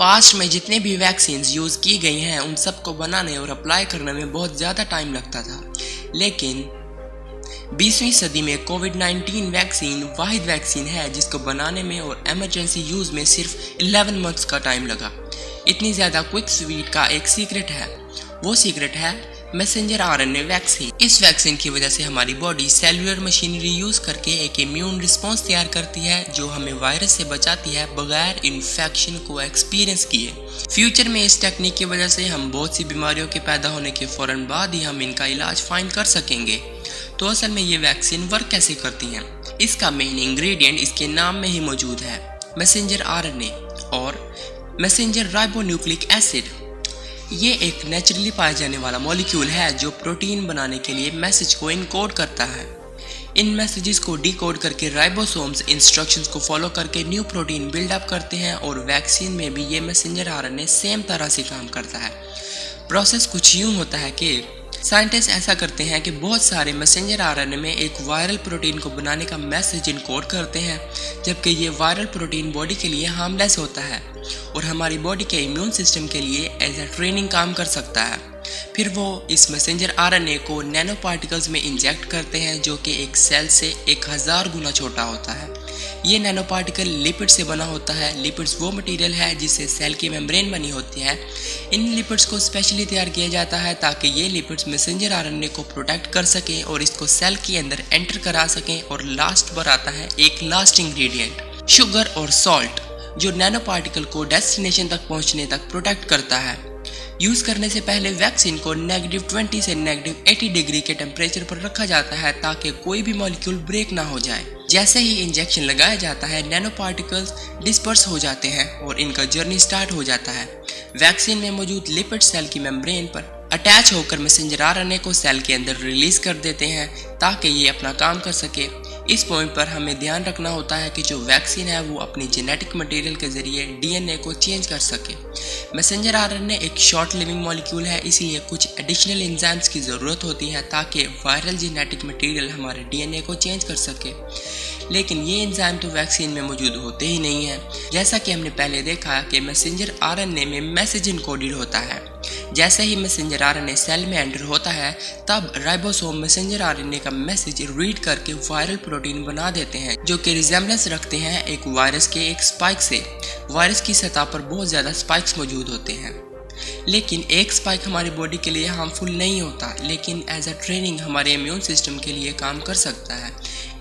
Past में जितने भी वैक्सीन यूज़ की गई हैं उन सब को बनाने और अप्लाई करने में बहुत ज़्यादा टाइम लगता था, लेकिन 20वीं सदी में कोविड-19 वैक्सीन वाहिद वैक्सीन है जिसको बनाने में और इमरजेंसी यूज़ में सिर्फ 11 मंथ्स का टाइम लगा। इतनी ज़्यादा क्विक स्पीड का एक सीक्रेट है, वो सीक्रेट है मैसेंजर आरएनए वैक्सीन। इस वैक्सीन की वजह से हमारी बॉडी सेलुलर मशीनरी यूज करके एक इम्यून रिस्पॉन्स तैयार करती है जो हमें वायरस से बचाती है बगैर इन्फेक्शन को एक्सपीरियंस किए। फ्यूचर में इस टेक्निक की वजह से हम बहुत सी बीमारियों के पैदा होने के फौरन बाद ही हम इनका इलाज फाइंड कर सकेंगे। तो असल में ये वैक्सीन वर्क कैसे करती हैं? इसका मेन इंग्रेडिएंट इसके नाम में ही मौजूद है, मैसेंजर आरएनए और मैसेंजर राइबोन्यूक्लिक एसिड। ये एक नेचुरली पाया जाने वाला मॉलिक्यूल है जो प्रोटीन बनाने के लिए मैसेज को इनकोड करता है। इन मैसेजेस को डिकोड करके राइबोसोम्स इंस्ट्रक्शंस को फॉलो करके न्यू प्रोटीन बिल्डअप करते हैं और वैक्सीन में भी ये मैसेंजर आरएनए सेम तरह से काम करता है। प्रोसेस कुछ यूं होता है कि साइंटिस्ट ऐसा करते हैं कि बहुत सारे मैसेंजर आरएनए में एक वायरल प्रोटीन को बनाने का मैसेज इनकोड करते हैं, जबकि ये वायरल प्रोटीन बॉडी के लिए हार्मलेस होता है और हमारी बॉडी के इम्यून सिस्टम के लिए एज ए ट्रेनिंग काम कर सकता है। फिर वो इस मैसेंजर आरएनए को नैनो पार्टिकल्स में इंजेक्ट करते हैं जो कि एक सेल से 1000 गुना छोटा होता है। ये नैनो पार्टिकल लिपिड से बना होता है। लिपिड्स वो मटेरियल है जिससे सेल की मेम्ब्रेन बनी होती है। इन लिपिड्स को स्पेशली तैयार किया जाता है ताकि ये लिपिड्स मैसेंजर आरएनए को प्रोटेक्ट कर सकें और इसको सेल के अंदर एंटर करा सकें। और लास्ट पर आता है एक लास्ट इंग्रेडिएंट, शुगर और सॉल्ट, जो नैनो पार्टिकल को डेस्टिनेशन तक पहुंचने तक प्रोटेक्ट करता है। यूज करने से पहले वैक्सीन को -20 से -80 डिग्री के टेम्परेचर पर रखा जाता है ताकि कोई भी मॉलिक्यूल ब्रेक ना हो जाए। जैसे ही इंजेक्शन लगाया जाता है नैनो पार्टिकल्स डिस्पर्स हो जाते हैं और इनका जर्नी स्टार्ट हो जाता है। वैक्सीन में मौजूद लिपिड सेल की मेम्ब्रेन पर अटैच होकर मैसेंजर आरएनए को सेल के अंदर रिलीज कर देते हैं ताकि ये अपना काम कर सके। इस पॉइंट पर हमें ध्यान रखना होता है कि जो वैक्सीन है वो अपनी जेनेटिक मटेरियल के जरिए डीएनए को चेंज कर सके। मैसेंजर आरएनए एक शॉर्ट लिविंग मॉलिक्यूल है, इसीलिए कुछ एडिशनल एंजाइम्स की ज़रूरत होती है ताकि वायरल जेनेटिक मटेरियल हमारे डीएनए को चेंज कर सके। लेकिन ये एंजाइम तो वैक्सीन में मौजूद होते ही नहीं हैं। जैसा कि हमने पहले देखा कि मैसेंजर आरएनए में मैसेज इनकोडेड होता है। जैसे ही मैसेंजर आरएनए सेल में एंटर होता है तब राइबोसोम मैसेंजर आरएनए का मैसेज रीड करके वायरल प्रोटीन बना देते हैं जो कि रिजेम्बलेंस रखते हैं एक वायरस के एक स्पाइक से। वायरस की सतह पर बहुत ज़्यादा स्पाइक्स मौजूद होते हैं, लेकिन एक स्पाइक हमारी बॉडी के लिए हार्मफुल नहीं होता, लेकिन एज अ ट्रेनिंग हमारे इम्यून सिस्टम के लिए काम कर सकता है।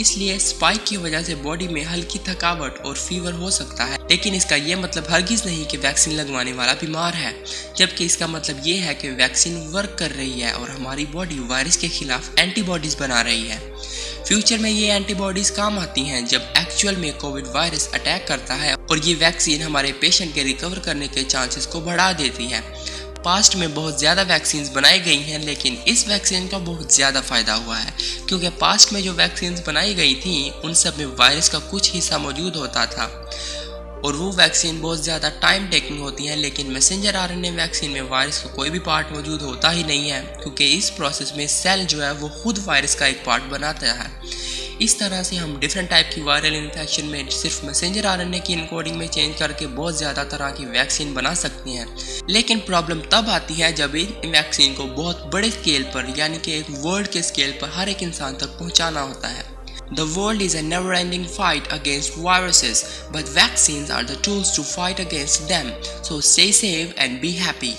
इसलिए स्पाइक की वजह से बॉडी में हल्की थकावट और फीवर हो सकता है, लेकिन इसका ये मतलब हरगिज नहीं कि वैक्सीन लगवाने वाला बीमार है, जबकि इसका मतलब ये है कि वैक्सीन वर्क कर रही है और हमारी बॉडी वायरस के खिलाफ एंटीबॉडीज बना रही है। फ्यूचर में ये एंटीबॉडीज काम आती हैं जब एक्चुअल में कोविड वायरस अटैक करता है और ये वैक्सीन हमारे पेशेंट के रिकवर करने के चांसेस को बढ़ा देती है। पास्ट में बहुत ज़्यादा वैक्सीन्स बनाई गई हैं, लेकिन इस वैक्सीन का बहुत ज़्यादा फ़ायदा हुआ है क्योंकि पास्ट में जो वैक्सीन्स बनाई गई थी उन सब में वायरस का कुछ हिस्सा मौजूद होता था और वो वैक्सीन बहुत ज़्यादा टाइम टेकिंग होती हैं। लेकिन मैसेंजर आरएनए वैक्सीन में वायरस का कोई भी पार्ट मौजूद होता ही नहीं है क्योंकि इस प्रोसेस में सेल जो है वो खुद वायरस का एक पार्ट बनाता है। इस तरह से हम डिफरेंट टाइप की वायरल इन्फेक्शन में सिर्फ मैसेंजर आरएनए की इनकोडिंग में चेंज करके बहुत ज़्यादा तरह की वैक्सीन बना सकते हैं। लेकिन प्रॉब्लम तब आती है जब इन वैक्सीन को बहुत बड़े स्केल पर यानी कि एक वर्ल्ड के स्केल पर हर एक इंसान तक पहुंचाना होता है। The world is a never-ending fight against viruses, but vaccines are the tools to fight against them. So stay safe and be happy.